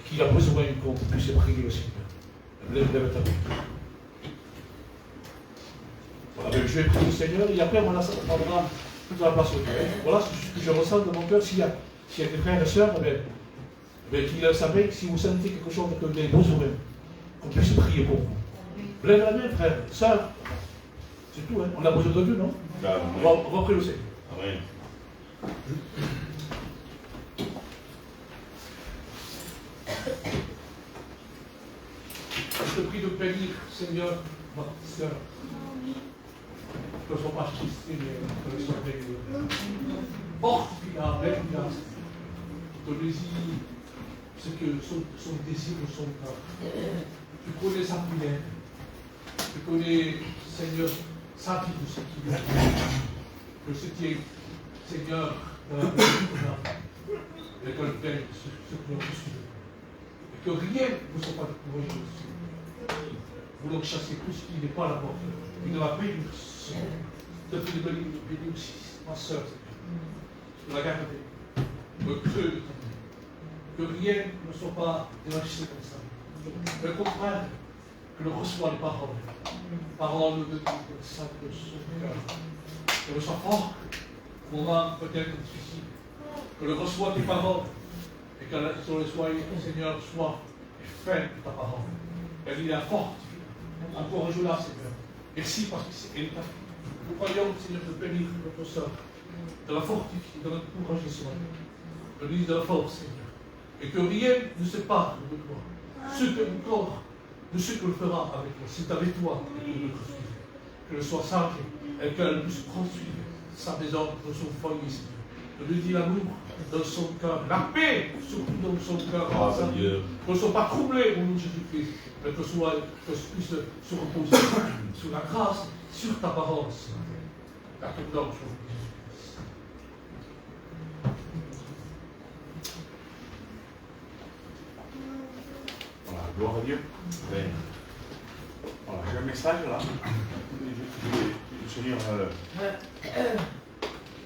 qui a besoin qu'on puisse prier au Seigneur. Lève ta main. Voilà, je vais prier au Seigneur et après on prendra toute la place au Dieu. Voilà ce que je ressens dans mon cœur. S'il y a des frères et sœurs, qu'ils savent que si vous sentez quelque chose que vous avez besoin, qu'on puisse prier pour vous. Lève la main, frère, sœur. C'est tout, hein. On a besoin de Dieu, non? On va prier au Seigneur. Amen. Je te prie de bénir, Seigneur, ma sœur. Que ne sois pas triste, mais que sois béni. Fortifie-la, bénis-la. Donnez-y ce que son désir de son cœur. Tu connais sa prière. Tu connais, Seigneur, sa vie de ce qu'il a. Que ce qui est, Seigneur, et que le Père se glorifie. Et que rien ne soit pas découragé dessus. Vous voulons chasser tout ce qui n'est pas à la porte. Il ne va pas bénir. Je te prie de bénir aussi ma soeur, de la garder. Que rien ne soit pas dévasté comme ça. Mais au contraire, que le reçoit les paroles. Paroles de Dieu, de son cœur. Que le soit fort, au moment peut-être difficile. Que le reçoit tes paroles. Et que le soit, Seigneur, soit fin de ta parole. Elle est forte. Encourage-la, Seigneur. Merci parce qu'elle est ta fille. Nous croyons, Seigneur, de bénir notre soeur, de la fortifier, de l'encourager, Seigneur. De lui de la force, Seigneur. Et que rien ne sépare de toi. Ce que encore de ce que le fera avec toi. C'est avec toi que nous le suivons. Qu'elle soit sage et qu'elle puisse construire sa maison dans son foyer, Seigneur. De lui dire l'amour dans son cœur, la paix surtout dans son cœur. Que ne soit pas troublé au nom de Jésus-Christ, mais que puisse se reposer sur la grâce, sur ta parole, Seigneur. Car ton nom, voilà, gloire à Dieu. Ouais. Voilà, j'ai un message là. Le Seigneur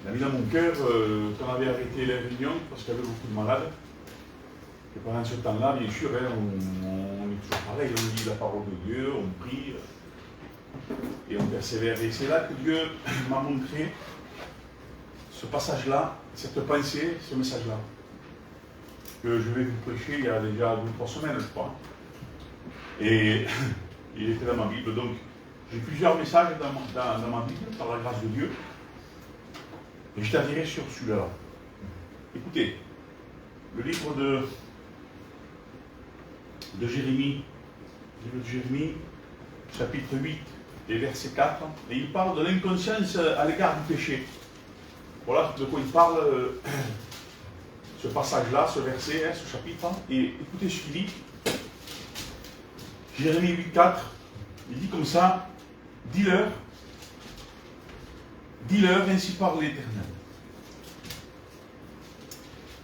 il a mis dans mon cœur qu'on avait arrêté les réunions parce qu'il y avait beaucoup de malades. Et pendant ce temps-là, bien sûr, hein, on est toujours pareil, on lit la parole de Dieu, on prie et on persévère. Et c'est là que Dieu m'a montré ce passage-là, cette pensée, ce message-là, que je vais vous prêcher il y a déjà 2 ou 3 semaines, je crois. Et il était dans ma Bible, donc j'ai plusieurs messages dans ma Bible, par la grâce de Dieu. Et je t'attirerai sur celui-là. Écoutez, le livre de Jérémie, chapitre 8 et verset 4, et il parle de l'inconscience à l'égard du péché. Voilà de quoi il parle, ce passage-là, ce verset, ce chapitre. Et écoutez ce qu'il dit. Jérémie 8, 4, il dit comme ça, dis-leur, ainsi parle l'Éternel.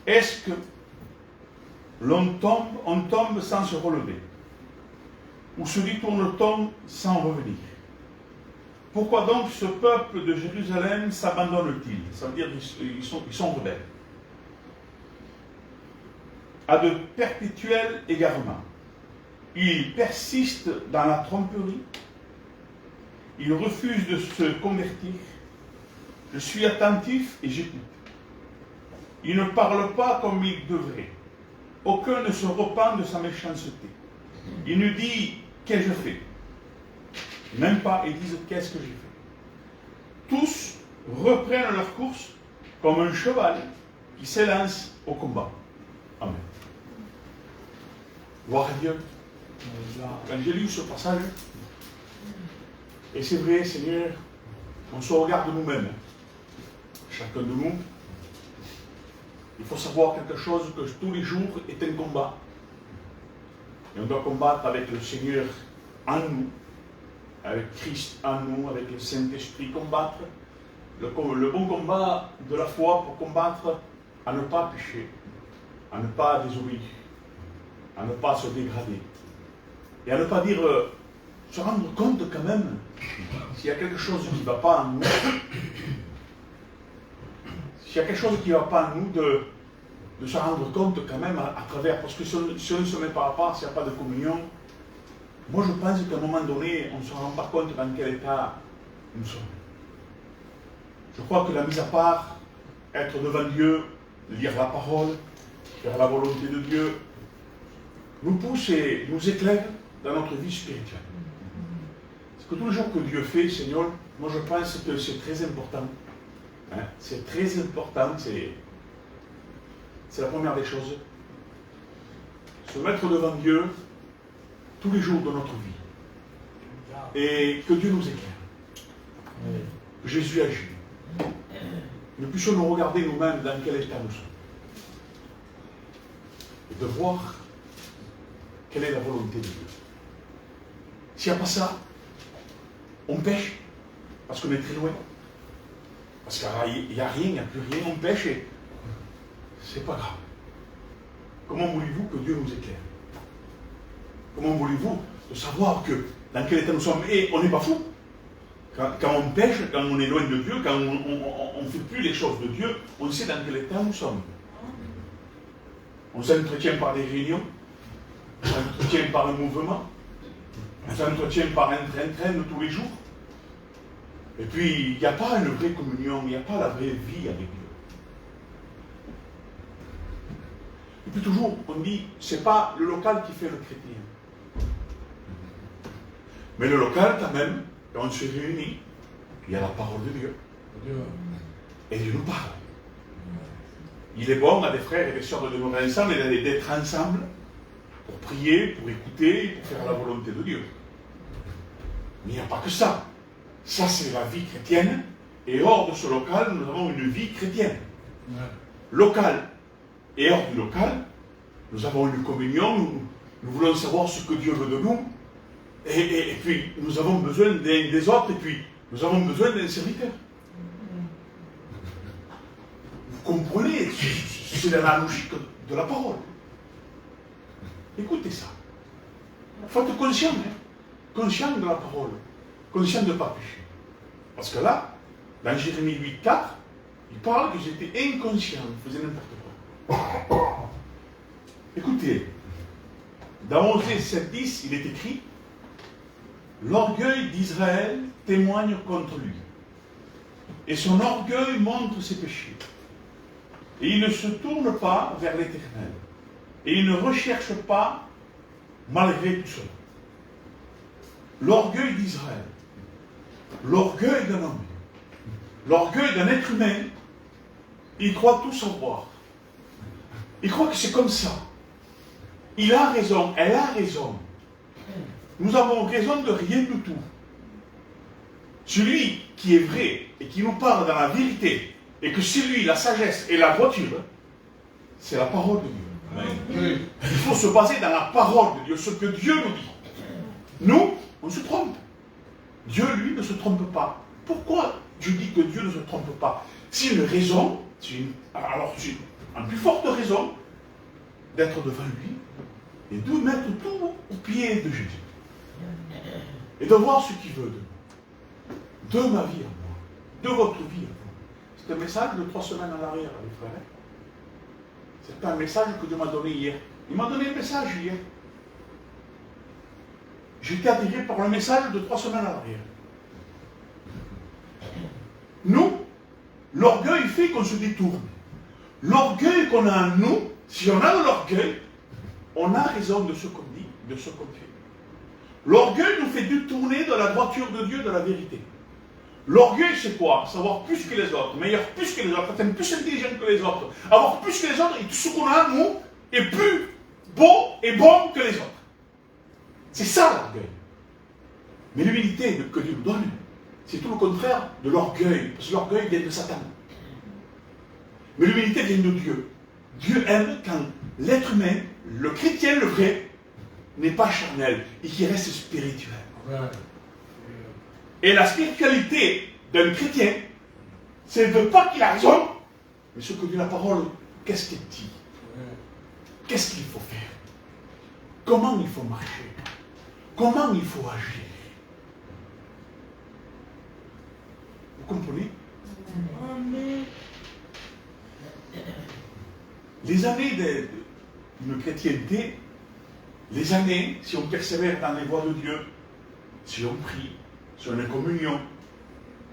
Est-ce que on tombe sans se relever, ou se détourne-t-on sans revenir? Pourquoi donc ce peuple de Jérusalem s'abandonne-t-il? Ça veut dire qu'ils sont rebelles. À de perpétuels égarements. Ils persistent dans la tromperie. Ils refusent de se convertir. Je suis attentif et j'écoute. Ils ne parlent pas comme ils devraient. Aucun ne se repent de sa méchanceté. Il ne dit qu'ai-je fait. Même pas, ils disent qu'est-ce que j'ai fait. Tous reprennent leur course comme un cheval qui s'élance au combat. Amen. Gloire à Dieu. Quand j'ai lu ce passage, et c'est vrai, Seigneur, on se regarde nous-mêmes. Chacun de nous, il faut savoir quelque chose que tous les jours est un combat. Et on doit combattre avec le Seigneur en nous, avec Christ en nous, avec le Saint-Esprit, combattre le bon combat de la foi pour combattre à ne pas pécher, à ne pas désobéir, à ne pas se dégrader. Et à ne pas dire, se rendre compte quand même, s'il y a quelque chose qui ne va pas en nous, s'il y a quelque chose qui ne va pas en nous, de se rendre compte quand même à travers, parce que si on ne se met pas à part, s'il n'y a pas de communion, moi je pense qu'à un moment donné, on ne se rend pas compte dans quel état nous sommes. Je crois que la mise à part, être devant Dieu, lire la parole, faire la volonté de Dieu, nous pousse et nous éclaire dans notre vie spirituelle. C'est que tous les jours que Dieu fait, Seigneur, moi je pense que c'est très important. Hein? C'est très important, c'est la première des choses. Se mettre devant Dieu tous les jours de notre vie. Et que Dieu nous éclaire. Que Jésus agit. Que nous puissions nous regarder nous-mêmes dans quel état nous sommes. Et de voir quelle est la volonté de Dieu. S'il n'y a pas ça, on pêche, parce qu'on est très loin. Parce qu'il n'y a rien, il n'y a plus rien, on pêche et c'est pas grave. Comment voulez-vous que Dieu nous éclaire? Comment voulez-vous de savoir que dans quel état nous sommes? Et on n'est pas fou. Quand on pêche, quand on est loin de Dieu, quand on ne fait plus les choses de Dieu, on sait dans quel état nous sommes. On s'entretient par des réunions, on s'entretient par un mouvement, on s'entretient par un train-train de tous les jours. Et puis, il n'y a pas une vraie communion, il n'y a pas la vraie vie avec Dieu. Et puis toujours, on dit, c'est pas le local qui fait le chrétien. Mais le local, quand même, quand on se réunit, il y a la parole de Dieu. Et Dieu nous parle. Il est bon à des frères et des sœurs de demeurer ensemble et d'être ensemble pour prier, pour écouter, pour faire la volonté de Dieu. Mais il n'y a pas que ça. Ça, c'est la vie chrétienne. Et hors de ce local, nous avons une vie chrétienne. Local. Et hors du local, nous avons une communion. Nous voulons savoir ce que Dieu veut de nous. Et puis, nous avons besoin des autres. Et puis, nous avons besoin d'un serviteur. Vous comprenez? C'est l'analogie de la parole. Écoutez ça. Il faut être conscient. Conscient de la parole. Conscient de ne pas pécher. Parce que là, dans Jérémie 8,4, il parle que j'étais inconscient, je faisais n'importe quoi. Écoutez, dans Osée 7,10, il est écrit: l'orgueil d'Israël témoigne contre lui, et son orgueil montre ses péchés. Et il ne se tourne pas vers l'Éternel, et il ne recherche pas malgré tout cela. L'orgueil d'Israël, l'orgueil d'un homme, l'orgueil d'un être humain, il croit tout savoir. Il croit que c'est comme ça. Il a raison, elle a raison. Nous avons raison de rien du tout. Celui qui est vrai et qui nous parle dans la vérité, et que c'est lui la sagesse et la droiture, c'est la parole de Dieu. Amen. Il faut se baser dans la parole de Dieu, ce que Dieu nous dit. Nous, on se trompe. Dieu, lui, ne se trompe pas. Pourquoi je dis que Dieu ne se trompe pas? C'est une raison, alors c'est une plus forte raison d'être devant lui et de mettre tout au pied de Jésus. Et de voir ce qu'il veut de ma vie à moi, de votre vie à vous. C'est un message de 3 semaines en arrière, les frères. C'est un message que Dieu m'a donné hier. Il m'a donné un message hier. J'étais attiré par le message de 3 semaines en arrière. Nous, l'orgueil fait qu'on se détourne. L'orgueil qu'on a en nous, si on a de l'orgueil, on a raison de ce qu'on dit, de ce qu'on fait. L'orgueil nous fait détourner de la droiture de Dieu, de la vérité. L'orgueil, c'est quoi? Savoir plus que les autres, meilleur plus que les autres, être plus intelligent que les autres, avoir plus que les autres, et tout ce qu'on a en nous est plus beau et bon que les autres. C'est ça l'orgueil. Mais l'humilité que Dieu nous donne, c'est tout le contraire de l'orgueil, parce que l'orgueil vient de Satan. Mais l'humilité vient de Dieu. Dieu aime quand l'être humain, le chrétien, le vrai, n'est pas charnel et qui reste spirituel. Et la spiritualité d'un chrétien, c'est de pas qu'il a raison, mais ce que dit la parole, qu'est-ce qu'elle dit? Qu'est-ce qu'il faut faire? Comment il faut marcher? Comment il faut agir? Vous comprenez? les années d'une chrétienté, les années, si on persévère dans les voies de Dieu, si on prie, si on est communion,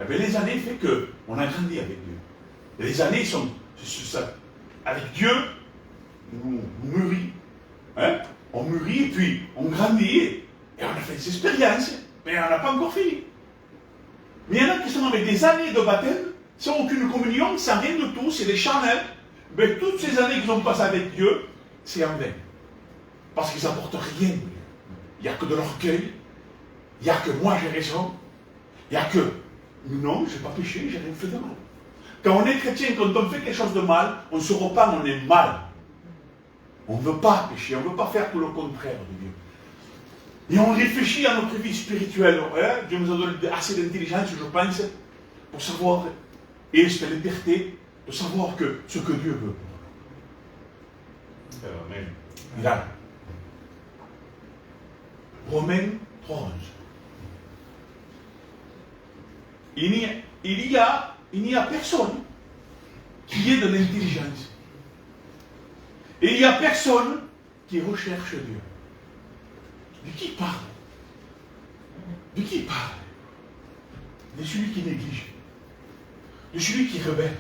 eh bien les années font qu'on a grandi avec Dieu. Et les années sont ça. Avec Dieu, nous mûrit. Hein? On mûrit et puis on grandit et on a fait des expériences, mais on n'a pas encore fini. Mais il y en a qui sont avec des années de baptême, sans aucune communion, sans rien de tout, c'est des charnels. Mais toutes ces années qu'ils ont passées avec Dieu, c'est en vain. Parce qu'ils n'apportent rien de Dieu. Il n'y a que de l'orgueil. Il n'y a que moi j'ai raison. Il n'y a que non, je n'ai pas péché, j'ai rien fait de mal. Quand on est chrétien, quand on fait quelque chose de mal, on se repent, on est mal. On ne veut pas pécher, on ne veut pas faire tout le contraire de Dieu. Et on réfléchit à notre vie spirituelle. Hein? Dieu nous a donné assez d'intelligence, je pense, pour savoir, et cette liberté, de savoir que ce que Dieu veut. Amen. Là. Romains 3:11. Il n'y a personne qui ait de l'intelligence. Et il n'y a personne qui recherche Dieu. De qui parle? De qui parle? De celui qui néglige. De celui qui rebelle.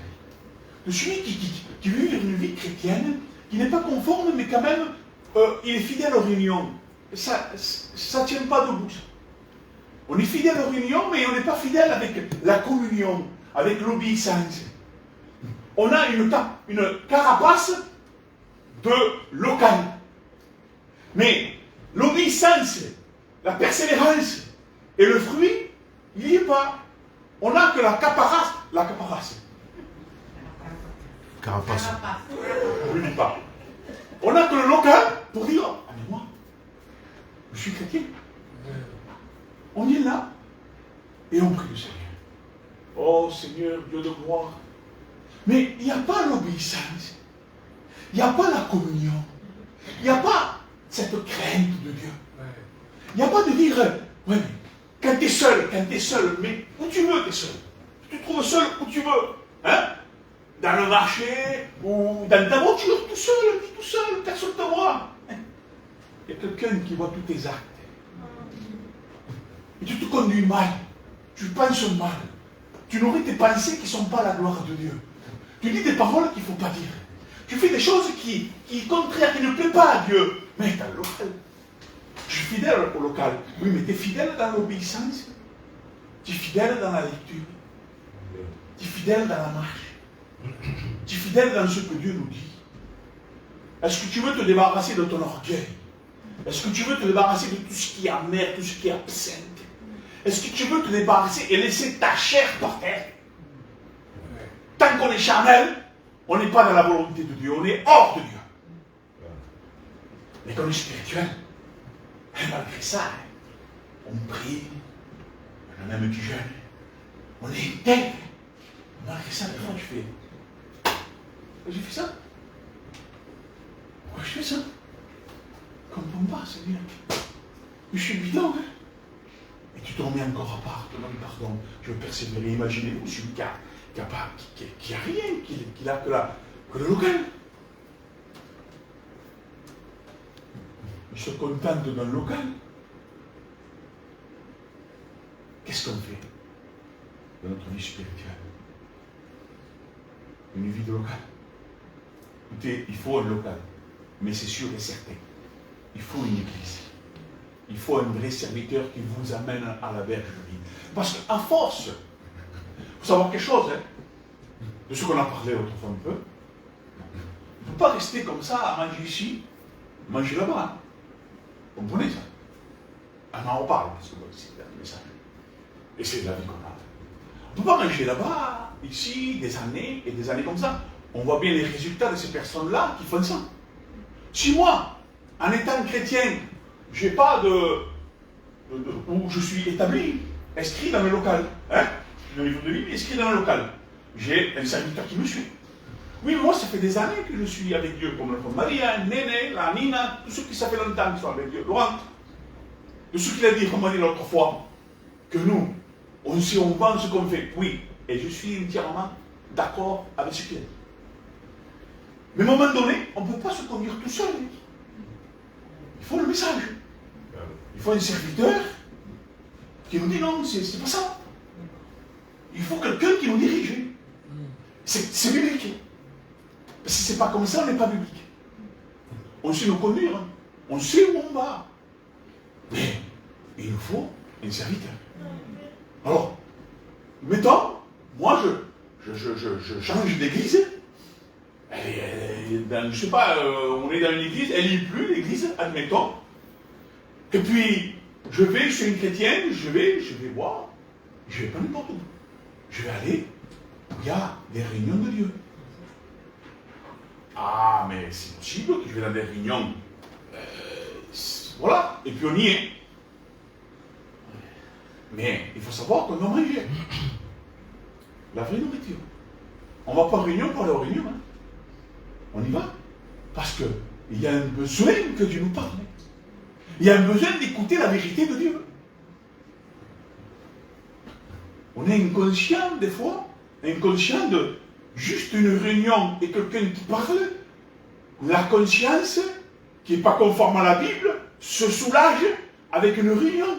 De celui qui vit une vie chrétienne, qui n'est pas conforme, mais quand même, il est fidèle aux réunions. Ça ne tient pas debout. On est fidèle aux réunions, mais on n'est pas fidèle avec la communion, avec l'obéissance. On a une carapace de local. Mais l'obéissance, la persévérance et le fruit, il n'y est pas. On n'a que la caparace. La caparace. Carapace. Je ne dis pas. On n'a que le local pour dire, ah mais moi, je suis chrétien. On est là et on prie le Seigneur. Oh Seigneur, Dieu de gloire. Mais il n'y a pas l'obéissance. Il n'y a pas la communion. Il n'y a pas cette crainte de Dieu. Il n'y a pas de dire, ouais, mais quand tu es seul, mais où tu veux, tu es seul. Tu te trouves seul où tu veux. Hein? Dans le marché ou dans ta voiture, tout seul, personne ne te voit. Il y a quelqu'un qui voit tous tes actes. Et tu te conduis mal. Tu penses mal. Tu nourris tes pensées qui ne sont pas la gloire de Dieu. Tu dis des paroles qu'il ne faut pas dire. Tu fais des choses qui contraires, qui ne plaisent pas à Dieu. Mais dans le local. Je suis fidèle au local. Oui, mais tu es fidèle dans l'obéissance. Tu es fidèle dans la lecture. Tu es fidèle dans la marche. Tu es fidèle dans ce que Dieu nous dit. Est-ce que tu veux te débarrasser de ton orgueil? Est-ce que tu veux te débarrasser de tout ce qui est amer, tout ce qui est absinthe? Est-ce que tu veux te débarrasser et laisser ta chair par terre? Tant qu'on est charnel, on n'est pas dans la volonté de Dieu, on est hors de Dieu. Mais quand on est spirituel, malgré ça, on prie, on a même du jeûne, on est intègre. Malgré ça, comment je fais? J'ai fait ça. Pourquoi je fais ça? Je ne comprends pas, Seigneur. Je suis bidon, hein? Et tu te remets encore à part, te demandes pardon. Je veux persévérer. Imaginez-vous celui qui a rien, qui n'a que le local. Il se contente d'un local. Qu'est-ce qu'on fait de notre vie spirituelle? Une vie de local. Écoutez, il faut un local, mais c'est sûr et certain. Il faut une église. Il faut un vrai serviteur qui vous amène à la bergerie. Parce qu'à force, il faut savoir quelque chose, hein, de ce qu'on a parlé autrefois un peu. Il ne faut pas rester comme ça à manger ici, manger là-bas. Hein. Vous comprenez ça? Ah non, on parle, parce que c'est le message. Et c'est de la vie qu'on a. On ne peut pas manger là-bas, ici, des années et des années comme ça. On voit bien les résultats de ces personnes-là qui font ça. Si moi, en étant chrétien, je n'ai pas où je suis établi, inscrit dans le local, hein, le livre de vie, inscrit dans le local, j'ai un serviteur qui me suit. Oui, mais moi, ça fait des années que je suis avec Dieu, comme la femme Maria, Néné, la Nina, tous ceux qui ça fait longtemps qu'ils sont avec Dieu. Laurent, de ce qu'il a dit, comme on a dit l'autre fois, que nous, on pense ce qu'on fait, oui, et je suis entièrement d'accord avec ce qu'il a dit. Mais à un moment donné, on ne peut pas se conduire tout seul. Il faut le message. Il faut un serviteur qui nous dit non, c'est pas ça. Il faut quelqu'un qui nous dirige. C'est biblique. Si c'est pas comme ça, on n'est pas biblique. On sait nous conduire. On sait où on va. Mais il nous faut un serviteur. Alors, mettons, moi je change d'église. Je ne sais pas, on est dans une église, elle n'y est plus, l'église, admettons. Et puis, je suis une chrétienne, je vais voir, je vais pas n'importe où. Je vais aller où il y a des réunions de Dieu. Ah, mais c'est possible que je vais dans des réunions. Voilà, et puis on y est. Mais il faut savoir qu'on doit manger. La vraie nourriture. On ne va pas en réunion pour aller en réunion. Hein. On y va. Parce qu'il y a un besoin que Dieu nous parle. Il y a un besoin d'écouter la vérité de Dieu. On est inconscient des fois, inconscient de juste une réunion et quelqu'un qui parle. La conscience, qui n'est pas conforme à la Bible, se soulage avec une réunion.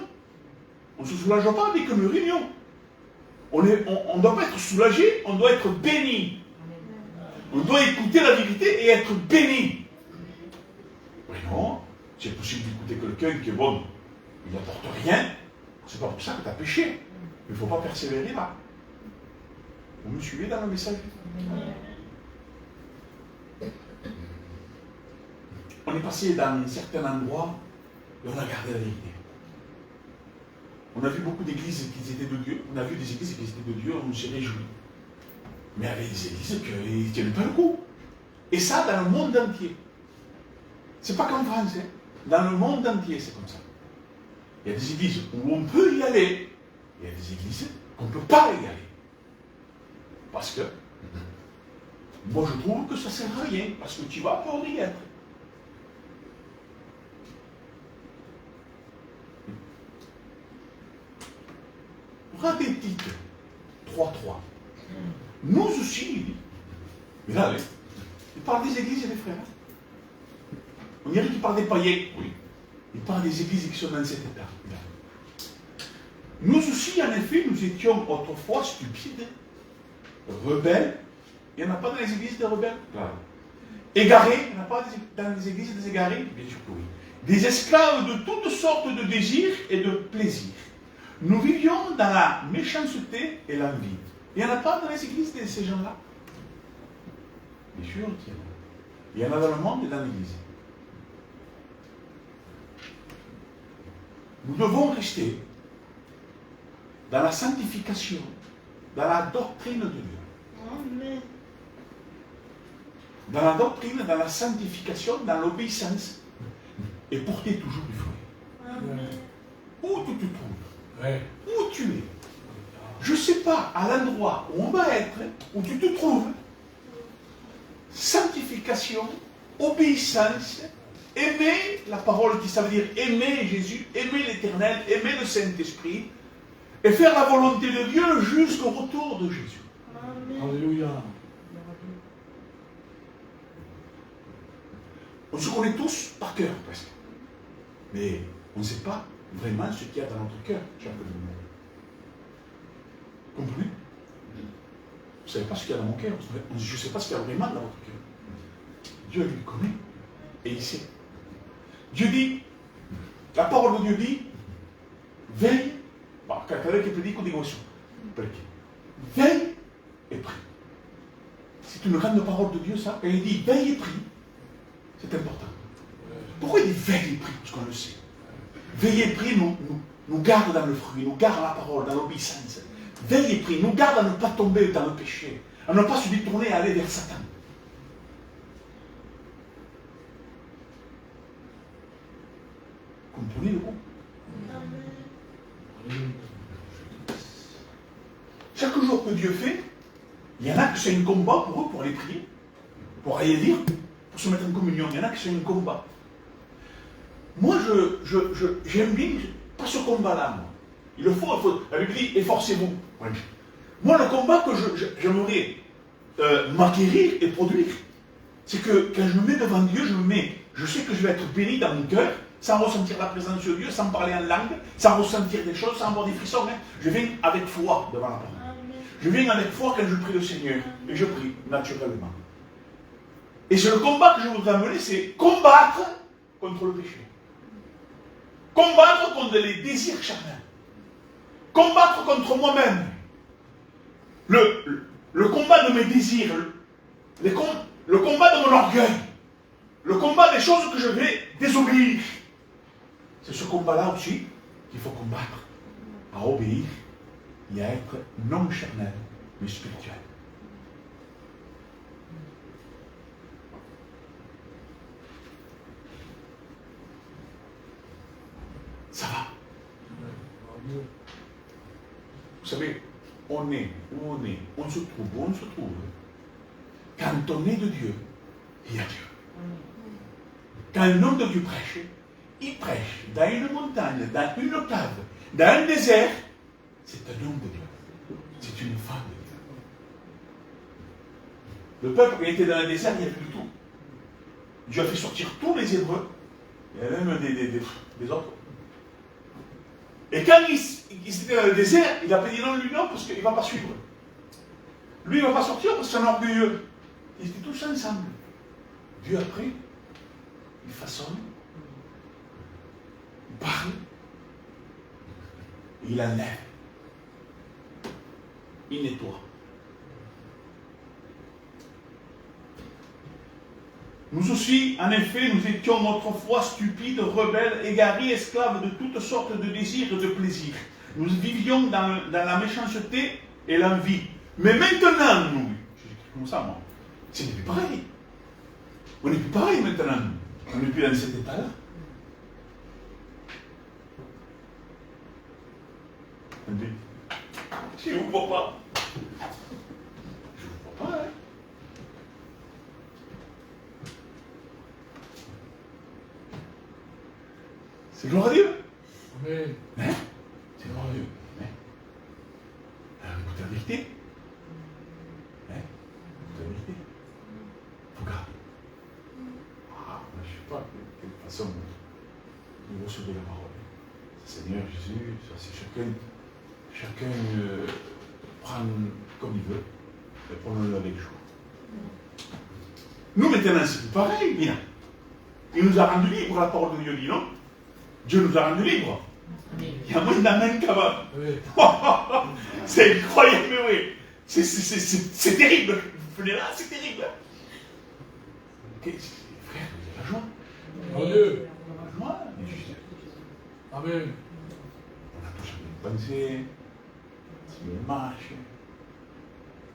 On ne se soulage pas avec une réunion. On ne doit pas être soulagé, on doit être béni. On doit écouter la vérité et être béni. Mais non, c'est possible d'écouter quelqu'un qui est bon, il n'apporte rien. C'est pas pour ça que tu as péché. Il ne faut pas persévérer là. Vous me suivez dans le message? On est passé dans un certain endroit et on a gardé la vérité. On a vu beaucoup d'églises qui étaient de Dieu. On a vu des églises qui étaient de Dieu, on s'est réjouis. Mais il y avait des églises qui ne tiennent pas le coup. Et ça, dans le monde entier. C'est pas qu'en France, hein. Dans le monde entier, c'est comme ça. Il y a des églises où on peut y aller. Il y a des églises qu'on ne peut pas y aller. Parce que, moi je trouve que ça ne sert à rien. Parce que tu vas pour y être. Regardez le titre 3.3. Nous aussi, mais là, il parle des églises et des frères. On dirait qu'il parle des païens. Oui. Il parle des églises qui sont dans cet état. Nous aussi, en effet, nous étions autrefois stupides, rebelles. Il n'y en a pas dans les églises des rebelles? Claro. Égarés, il n'y en a pas dans les églises des égarés? Bien sûr que oui. Des esclaves de toutes sortes de désirs et de plaisirs. Nous vivions dans la méchanceté et l'envie. Il n'y en a pas dans les églises de ces gens-là? Bien sûr qu'il y en a. Il y en a dans le monde et dans l'église. Nous devons rester dans la sanctification, dans la doctrine de Dieu. Amen. Dans la doctrine, dans la sanctification, dans l'obéissance, et porter toujours du fruit. Amen. Où tu te trouves, ouais. Où tu es, je ne sais pas, à l'endroit où on va être, où tu te trouves, sanctification, obéissance, aimer la parole qui ça veut dire aimer Jésus, aimer l'Éternel, aimer le Saint-Esprit, et faire la volonté de Dieu jusqu'au retour de Jésus. Amen. Alléluia. On se connaît tous par cœur, presque. Mais on ne sait pas vraiment ce qu'il y a dans notre cœur, chacun de nous. Comprenez? Vous ne savez pas ce qu'il y a dans mon cœur. Je ne sais pas ce qu'il y a vraiment dans votre cœur. Dieu lui connaît et il sait. Dieu dit, la parole de Dieu dit, veille, veille et prie. C'est une grande parole de Dieu, ça. Et il dit, veille et prie. C'est important. Pourquoi il dit veille et prie? Parce qu'on le sait. Veille et prie nous garde dans le fruit, nous garde la parole, dans l'obéissance. Veille et prie nous garde à ne pas tomber dans le péché, à ne pas se détourner et aller vers Satan. Comprenez le coup? Chaque jour que Dieu fait, il y en a qui c'est un combat pour eux, pour aller prier, pour aller lire, pour se mettre en communion. Il y en a qui c'est un combat. Moi, j'aime bien, pas ce combat-là, moi. Il faut, la Bible dit, efforcez-vous. Moi, le combat que j'aimerais m'acquérir et produire, c'est que quand je me mets devant Dieu, je sais que je vais être béni dans mon cœur, sans ressentir la présence de Dieu, sans parler en langue, sans ressentir des choses, sans avoir des frissons. Je viens avec foi devant la parole. Je viens avec foi quand je prie le Seigneur. Et je prie naturellement. Et c'est le combat que je voudrais amener, c'est combattre contre le péché. Combattre contre les désirs charnels. Combattre contre moi-même. Le combat de mes désirs. Le combat de mon orgueil. Le combat des choses que je vais désobéir. C'est ce combat-là aussi qu'il faut combattre. À obéir et à être non charnel, mais spirituel. Ça va. Vous savez, on est où on est, on se trouve où on se trouve. Quand on est de Dieu, il y a Dieu. Quand un homme de Dieu prêche, il prêche dans une montagne, dans une cave, dans un désert, c'est un homme de Dieu. C'est une femme de Dieu. Le peuple qui était dans le désert, il n'y avait plus du tout. Dieu a fait sortir tous les Hébreux, il y a même des autres. Et quand il était dans le désert, il a dit non, lui non, parce qu'il ne va pas suivre. Lui, il ne va pas sortir parce que c'est un orgueilleux. Ils étaient tous ensemble. Dieu après, il façonne, il parle, il enlève, il nettoie. Nous aussi, en effet, nous étions autrefois stupides, rebelles, égarés, esclaves de toutes sortes de désirs et de plaisirs. Nous vivions dans la méchanceté et l'envie. Mais maintenant, nous, comme ça, moi, ce n'est plus pareil. On n'est plus pareil maintenant. On n'est plus dans cet état-là. Je ne vous vois pas. Je ne vous vois pas, hein. C'est glorieux. Amen. Hein? C'est glorieux. Hein? Alors, écoutez la vérité. Hein? Écoutez la vérité. Il faut garder. Ah, je ne sais pas de quelle façon vous recevez la parole. Seigneur Jésus, ça c'est chacun prend comme il veut et prenons-le avec joie. Nous maintenant c'est tout pareil, bien. Il nous a rendu libres, la parole de Dieu dit, non? Dieu nous a rendu libres. Il y a moins d'amène qu'avant. C'est incroyable, mais oui. C'est terrible. Vous venez là, c'est terrible. Okay. Frère, vous avez la joie. Dieu. La joie, mais juste. Amen. On a tous une pensée, si on marche,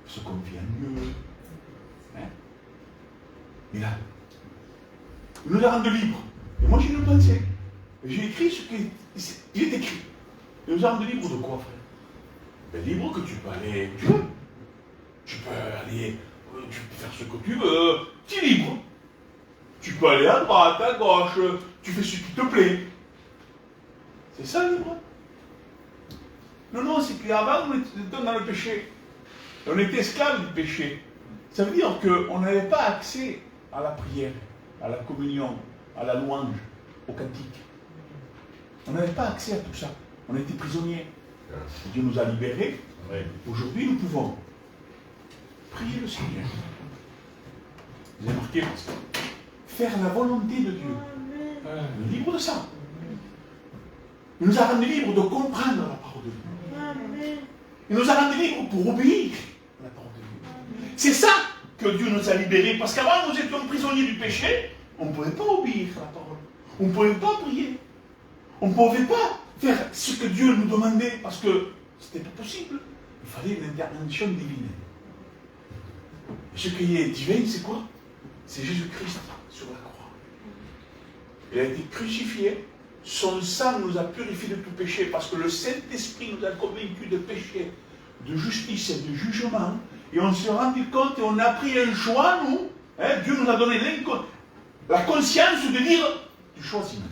on se confie en Dieu. Hein? Mais là, il nous a rendu libres. Et moi j'ai une pensée. J'ai écrit ce qui est écrit. Il nous a rendu libres de quoi, frère? Ben, libre que tu peux aller où tu veux. Tu peux aller, tu peux faire ce que tu veux. Tu es libre. Tu peux aller à droite, à gauche, tu fais ce qui te plaît. C'est ça, libre? Non, c'est qu'avant, on était dans le péché. On était esclaves du péché. Ça veut dire qu'on n'avait pas accès à la prière, à la communion, à la louange, au cantique. On n'avait pas accès à tout ça. On était prisonniers. Dieu nous a libérés. Aujourd'hui, nous pouvons prier le Seigneur. Vous avez marqué parce que faire la volonté de Dieu. On est libre de ça. Il nous a rendu libres de comprendre la parole de Dieu. Il nous a rendu libres pour obéir à la parole de Dieu. C'est ça que Dieu nous a libérés. Parce qu'avant, nous étions prisonniers du péché. On ne pouvait pas obéir à la parole. On ne pouvait pas prier. On ne pouvait pas faire ce que Dieu nous demandait parce que ce n'était pas possible. Il fallait une intervention divine. Et ce qui est divin, c'est quoi? C'est Jésus-Christ sur la croix. Il a été crucifié. Son sang nous a purifiés de tout péché parce que le Saint-Esprit nous a convaincus de péché, de justice et de jugement. Et on s'est rendu compte et on a pris un choix, nous. Hein, Dieu nous a donné la conscience de dire tu choisis maintenant.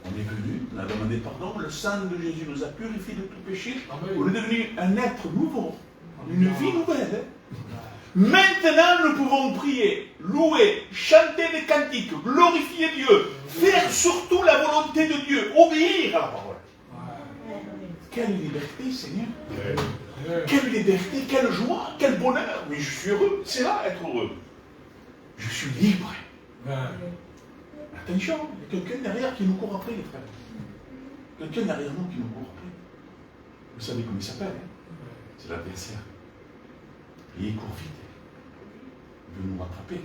On est venu, on a demandé pardon, le sang de Jésus nous a purifiés de tout péché. Amen. On est devenu un être nouveau, une vie nouvelle. Maintenant, nous pouvons prier, louer, chanter des cantiques, glorifier Dieu, faire surtout la volonté de Dieu, obéir à la parole. Quelle liberté, Seigneur! Quelle liberté, quelle joie, quel bonheur! Mais je suis heureux, c'est là être heureux. Je suis libre. Attention, il y a quelqu'un derrière qui nous court après, les frères. Quelqu'un derrière nous qui nous court après. Vous savez comment il s'appelle, hein? C'est l'adversaire. Et il court vite. Il veut nous rattraper.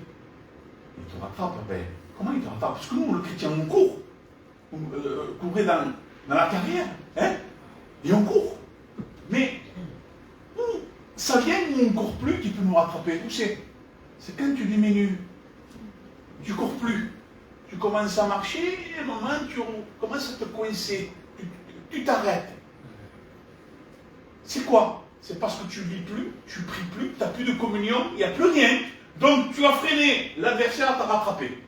Il te rattrape. Ben, comment il te rattrape? Parce que nous, le chrétien, on court. On courait dans la carrière. Hein? Et on court. Mais où ça vient où on ne court plus qui peut nous rattraper? Où c'est? C'est quand tu diminues. Tu ne cours plus. Tu commences à marcher, et à un moment, tu commences à te coincer. Tu t'arrêtes. C'est quoi? C'est parce que tu ne lis plus, tu ne pries plus, tu n'as plus de communion, il n'y a plus rien. Donc tu as freiné, l'adversaire t'a rattrapé. Tu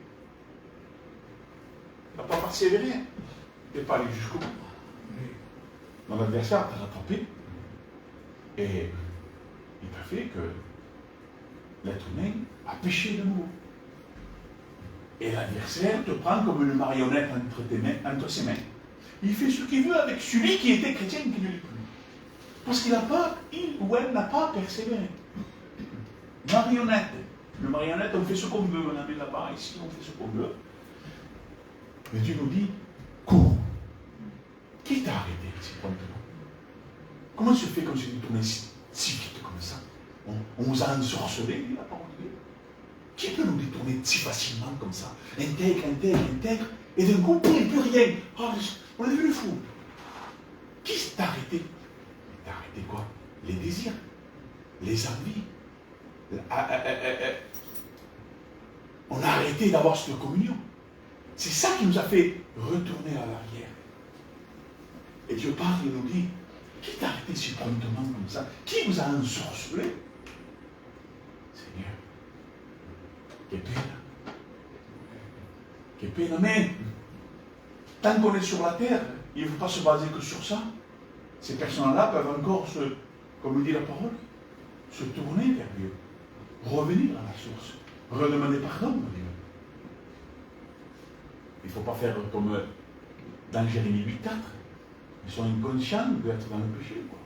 n'as pas persévéré. Tu n'es pas allé jusqu'au bout. Donc l'adversaire t'a rattrapé. Et il t'a fait que l'être humain a péché de nouveau. Et l'adversaire te prend comme une marionnette entre ses mains. Il fait ce qu'il veut avec celui qui était chrétien et qui ne l'est plus. Parce qu'il ou elle n'a pas persévéré. Marionnette. Le marionnette, on fait ce qu'on veut. On en met là-bas, ici, on fait ce qu'on veut. Mais Dieu nous dit, cours. Qui t'a arrêté si promptement? Comment se fait qu'on s'est détourné si vite comme ça? On vous a ensorcelé, dit la parole de Dieu. Qui peut nous détourner si facilement comme ça? Intègre, et d'un coup, il ne peut rien. Oh, on a vu le fou. Qui t'a arrêté? T'as arrêté quoi? Les désirs, les envies. On a arrêté d'avoir cette communion. C'est ça qui nous a fait retourner à l'arrière. Et Dieu parle et nous dit, qui t'a arrêté si promptement comme ça? Qui vous a ensorcelé? Seigneur, quelle peine. Quelle peine. Mais tant qu'on est sur la terre, il ne faut pas se baser que sur ça. Ces personnes-là peuvent encore comme dit la parole, se tourner vers Dieu, revenir à la source, redemander pardon à Dieu. Il ne faut pas faire comme dans Jérémie 8,4. Ils sont inconscients d'être dans le péché. Quoi.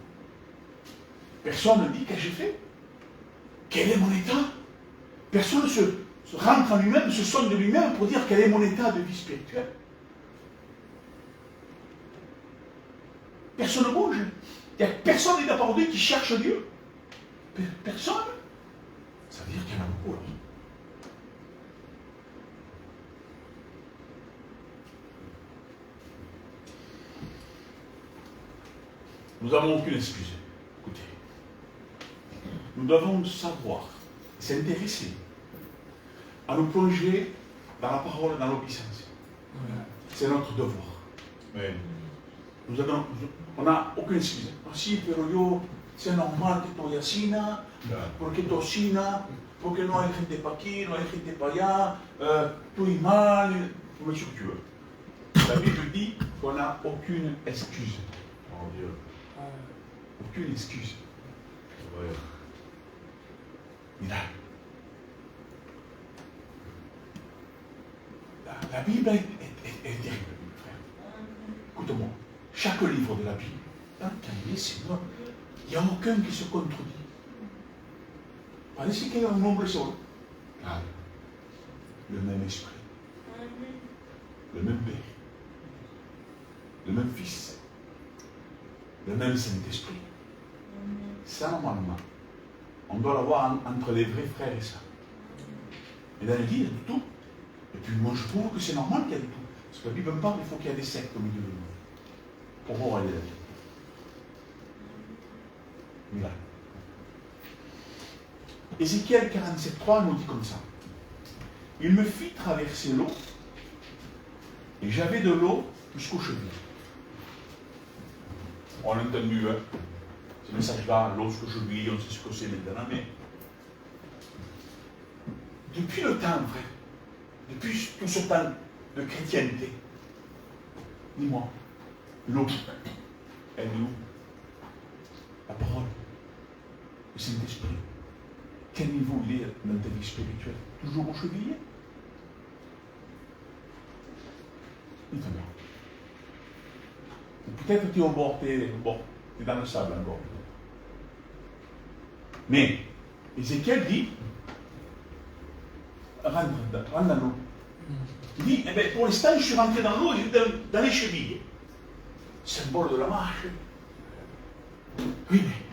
Personne ne dit qu'est-ce que j'ai fait. Quel est mon état? Personne ne se rentre en lui-même, se sonne de lui-même pour dire quel est mon état de vie spirituelle. Personne ne bouge. Il n'y a personne qui n'a pas dit qui cherche Dieu. Personne. Ça veut dire qu'il y en a beaucoup. Là. Nous n'avons aucune excuse. Écoutez. Nous devons savoir, s'intéresser, à nous plonger dans la parole, dans l'obéissance. C'est notre devoir. On n'a aucune excuse. Si Peroyo, c'est normal que tu aies parce que tu sina, parce que nous avons fait des paquets, nous avons fait des païens, tout est mal, tu mets ce que tu veux. La Bible dit qu'on n'a aucune excuse. Oh Dieu. Aucune excuse. Mais là, la Bible est terrible, frère. Écoute-moi, chaque livre de la Bible, dans le cahier, c'est moi, il n'y a aucun qui se contredit. Parlez qu'il y a un nombre seul. Le même esprit, le même Père, le même Fils, le même Saint-Esprit. Ça, normalement, on doit l'avoir entre les vrais frères et sœurs. Et dans l'église, il y a de tout. Et puis moi, je trouve que c'est normal qu'il y ait de tout. Parce que la Bible me parle, il faut qu'il y ait des sectes au milieu de nous. Pour voir aller la vie. Voilà. Ézéchiel 47,3 nous dit comme ça. Il me fit traverser l'eau, et j'avais de l'eau jusqu'aux chevilles. On a entendu, hein, ce message-là, l'eau jusqu'aux chevilles, on sait ce que c'est maintenant, mais depuis le temps, vrai, depuis tout ce temps de chrétienté, dis-moi, l'eau, elle est où? La parole, le Saint-Esprit. quel niveau il est dans ta vie spirituelle? Toujours au cheville? Dites-moi. Peut-être tu es au bord, tu es dans le sable encore. Mais Ézéchiel dit, rentre dans l'eau. Il dit, eh bien, pour l'instant, je suis rentré dans l'eau, dans les chevilles. Symbole de la marche. Oui, mais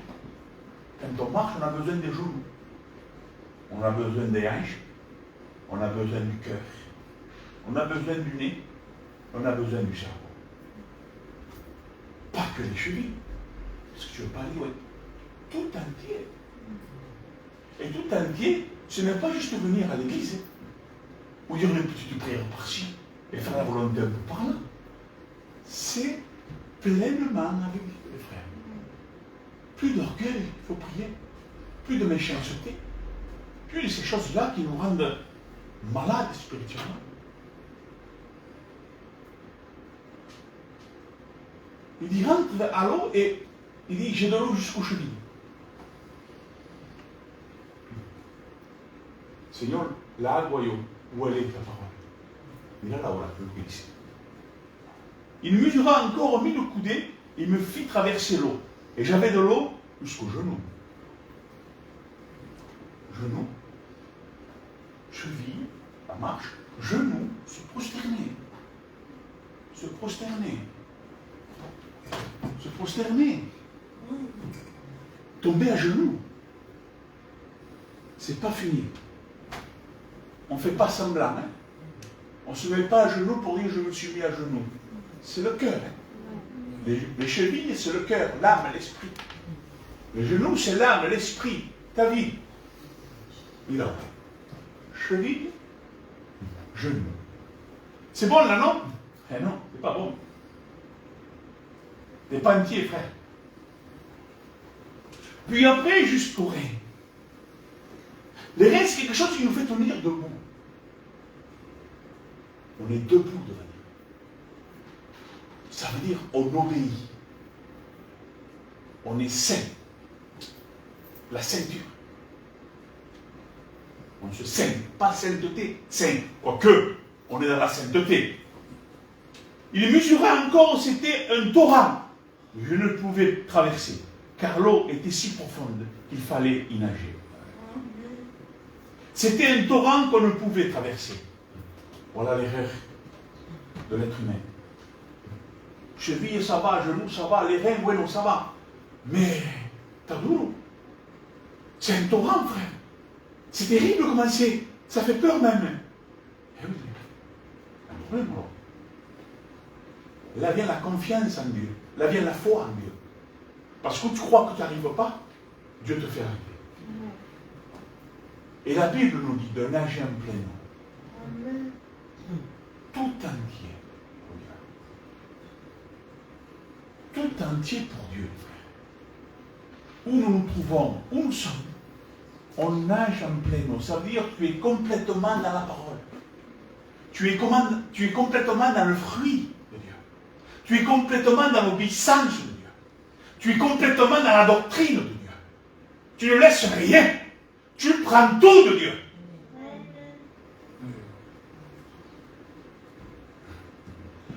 quand on marche, on a besoin des genoux. On a besoin des hanches. On a besoin du cœur. On a besoin du nez. On a besoin du cerveau. Pas que les chevilles. Parce que je veux pas dire, ouais, tout entier. Et tout entier, ce n'est pas juste venir à l'église, ou dire une petite prière par-ci, et faire la volonté un peu par-là. C'est pleinement avec les frères. Plus d'orgueil, il faut prier. Plus de méchanceté. Plus de ces choses-là qui nous rendent malades spirituellement. Il dit, rentre à l'eau et il dit, j'ai de l'eau jusqu'aux chevilles. Seigneur, là, voyons, où elle est ta parole? Il a là où la plus ici. Il mesura encore 1000 coudées, il me fit traverser l'eau. Et j'avais de l'eau jusqu'aux genoux. Genoux, cheville, la marche, genoux, se prosterner. Se prosterner. Se prosterner. Tomber à genoux. C'est pas fini. On ne fait pas semblant. Hein? On ne se met pas à genoux pour dire je me suis mis à genoux. C'est le cœur. Hein? Les chevilles, c'est le cœur, l'âme, l'esprit. Les genoux, c'est l'âme, l'esprit, ta vie. Il a cheville, genou. C'est bon là, non? Eh non, c'est pas bon. T'es pas entier, frère. Puis après, jusqu'au rein. Les reins, c'est quelque chose qui nous fait tenir debout. On est debout devant Dieu. Ça veut dire on obéit. On est saint. La ceinture. On se saigne, pas sainteté, saint. Quoique, on est dans la sainteté. Il mesura encore, c'était un torrent. Je ne pouvais traverser, car l'eau était si profonde qu'il fallait y nager. C'était un torrent qu'on ne pouvait traverser. Voilà l'erreur de l'être humain. Cheville, ça va, genoux, ça va, les reins, bueno, ça va. Mais, t'as d'où? C'est un torrent, frère. C'est terrible comment c'est. Ça fait peur même. Eh oui, un problème alors. Là vient la confiance en Dieu. Là vient la foi en Dieu. Parce que tu crois que tu n'arrives pas, Dieu te fait arriver. Et la Bible nous dit de nager en plein eau. Amen. Tout entier. Tout entier pour Dieu, frère. Où nous nous trouvons, où nous sommes, on nage en plein eau. Ça veut dire que tu es complètement dans la parole. Tu es complètement dans le fruit de Dieu. Tu es complètement dans l'obéissance de Dieu. Tu es complètement dans la doctrine de Dieu. Tu ne laisses rien. Tu prends tout de Dieu.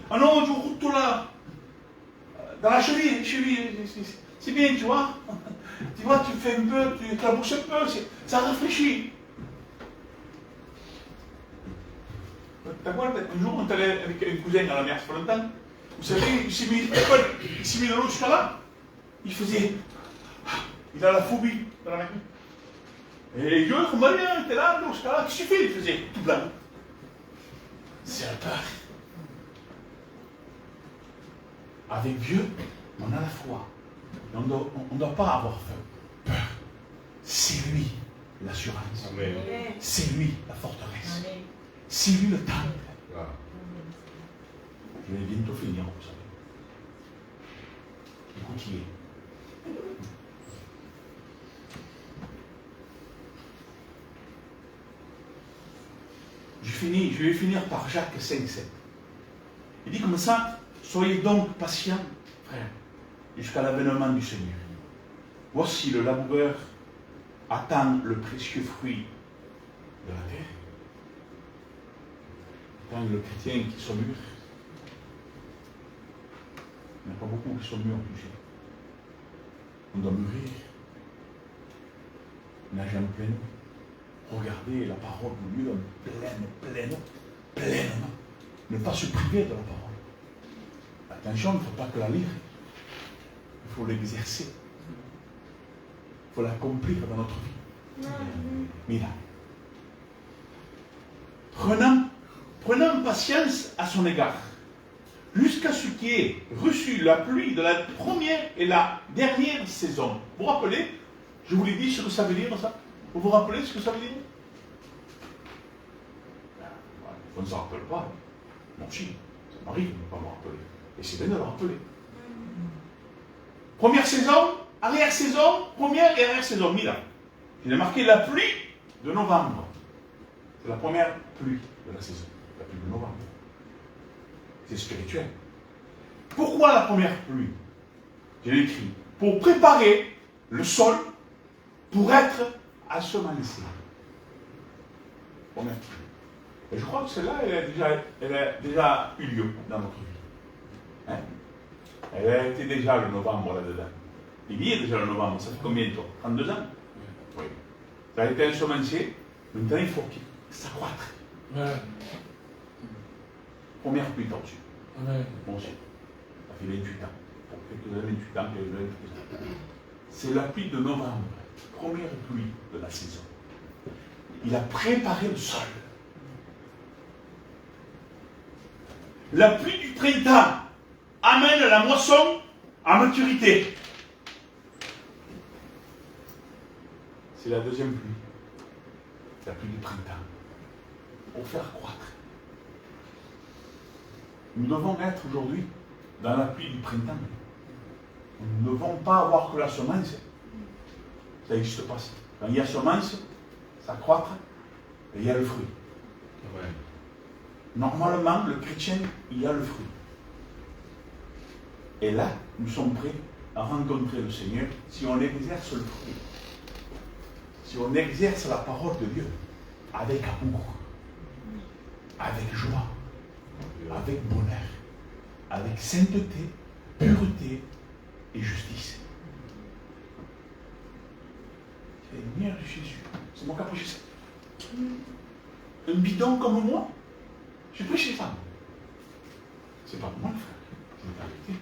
Ah non, tu roules tout là. Dans la cheville, c'est bien, tu vois. Tu vois, tu fais un peu, tu éclabousses un peu, ça rafraîchit. D'accord, un jour, on est allé avec un cousin à la mer, ça fait longtemps. Vous savez, il s'est mis dans l'eau jusqu'à là. Il faisait. Il a la phobie dans la mer. Et Dieu, comme il était là, jusqu'à là, qu'est-ce qu'il fait? Il faisait tout blanc. C'est la peur. Avec Dieu, on a la foi. On ne doit pas avoir peur. C'est lui l'assurance. Amen. C'est lui la forteresse. Amen. C'est lui le temple. Ah. Je vais bientôt finir, vous savez. Écoutez. Je vais finir par Jacques 5,7. Il dit comme ça, soyez donc patients, frères, jusqu'à l'avènement du Seigneur. Voici le laboureur attend le précieux fruit de la terre. Attend le chrétien qui sont mûrs. Il n'y en a pas beaucoup qui sont mûrs, tu sais. On doit mûrir. Nager en plein. Regardez la parole de Dieu pleinement. Ne pas se priver de la parole. Attention, il ne faut pas que la lire. Il faut l'exercer. Il faut l'accomplir dans notre vie. Mira. Prenant patience à son égard, jusqu'à ce qui ait reçu la pluie de la première et la dernière saison. Vous vous rappelez? Je vous l'ai dit ce que ça veut dire, ça? Vous vous rappelez ce que ça veut dire? On ne s'en rappelle pas. Moi aussi, ça m'arrive de ne pas me rappeler. Et c'est bien de le rappeler. Première saison, arrière-saison, première et arrière-saison. Mira. Il a marqué la pluie de novembre. C'est la première pluie de la saison. La pluie de novembre. C'est spirituel. Pourquoi la première pluie? Je l'ai écrit. Pour préparer le sol pour être ensemencé. Première pluie. Et je crois que celle-là, elle a déjà eu lieu dans notre vie. Hein? Elle a été déjà le novembre là-dedans. Il y est déjà le novembre. Ça fait combien de temps? 32 ans? Oui. Ça a été ensemencé. Maintenant, il faut qu'il s'accroître. Première pluie là-dessus. Bon, ça fait 28 ans. Pour quelques années, 28 ans, quelques années. C'est la pluie de novembre. Première pluie de la saison. Il a préparé le sol. La pluie du printemps amène la moisson à maturité. C'est la deuxième pluie. La pluie du printemps. Pour faire croître. Nous devons être aujourd'hui dans la pluie du printemps. Nous ne devons pas avoir que la semence. Ça n'existe pas. Quand il y a semence, ça croître et il y a le fruit. Ouais. Normalement, le chrétien, il y a le fruit. Et là, nous sommes prêts à rencontrer le Seigneur si on exerce le fruit. Si on exerce la parole de Dieu avec amour, avec joie, avec bonheur, avec sainteté, pureté et justice. Seigneur Jésus, c'est moi qui ai prêché ça. Un bidon comme moi, j'ai prêché ça. C'est pas pour moi, le frère. C'est la vérité.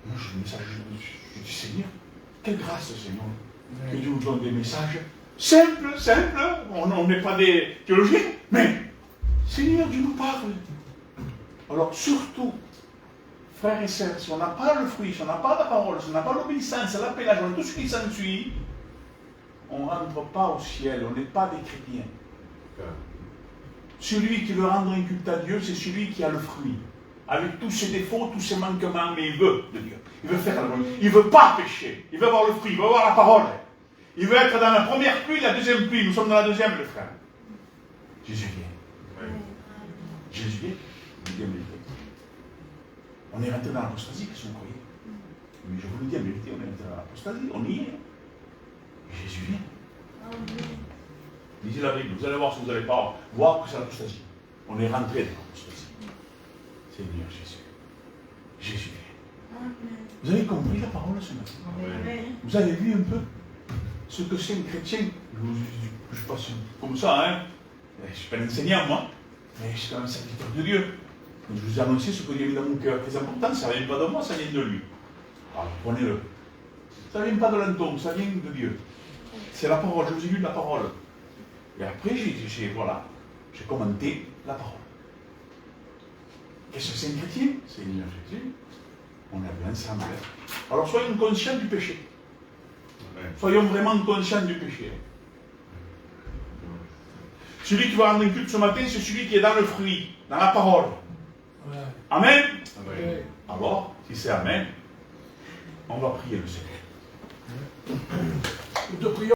Moi, je dis Seigneur, quelle grâce, Seigneur, que Dieu nous donne des messages simples. On n'est pas des théologiens, mais Seigneur, Dieu nous parle. Alors, surtout, frères et sœurs, si on n'a pas le fruit, si on n'a pas la parole, si on n'a pas l'obéissance, l'appellation, tout ce qui s'ensuit, on ne rentre pas au ciel, on n'est pas des chrétiens. Celui qui veut rendre un culte à Dieu, c'est celui qui a le fruit. Avec tous ses défauts, tous ses manquements, mais il veut de Dieu. Il veut faire la bonne. Il ne veut pas pécher. Il veut avoir le fruit, il veut avoir la parole. Il veut être dans la première pluie, la deuxième pluie. Nous sommes dans la deuxième, les frères. Jésus vient. Jésus vient. On est rentré dans l'apostasie, qu'est-ce qu'on croyait? Mais je vous le dis en vérité, on est rentré dans l'apostasie, on y est. Jésus vient. Lisez la Bible, vous allez voir si vous n'allez pas voir que c'est l'apostasie. On est rentré dans l'apostasie. Seigneur Jésus. Jésus vient. Vous avez compris la parole ce matin? Vous avez vu un peu ce que c'est un chrétien? Je passe comme ça, hein? Je ne suis pas un enseignant, moi, mais je suis quand même un serviteur de Dieu. Je vous ai annoncé ce que Dieu a mis dans mon cœur. C'est important, ça ne vient pas de moi, ça vient de lui. Alors, prenez-le. Ça ne vient pas de l'entome, ça vient de Dieu. C'est la parole, je vous ai lu la parole. Et après, j'ai commenté la parole. Qu'est-ce que c'est un chrétien? Seigneur Jésus. On est bien ensemble. Alors, soyons conscients du péché. Soyons vraiment conscients du péché. Celui qui va rendre un culte ce matin, c'est celui qui est dans le fruit, dans la parole. Amen. Amen. Alors, si c'est Amen, on va prier le Seigneur.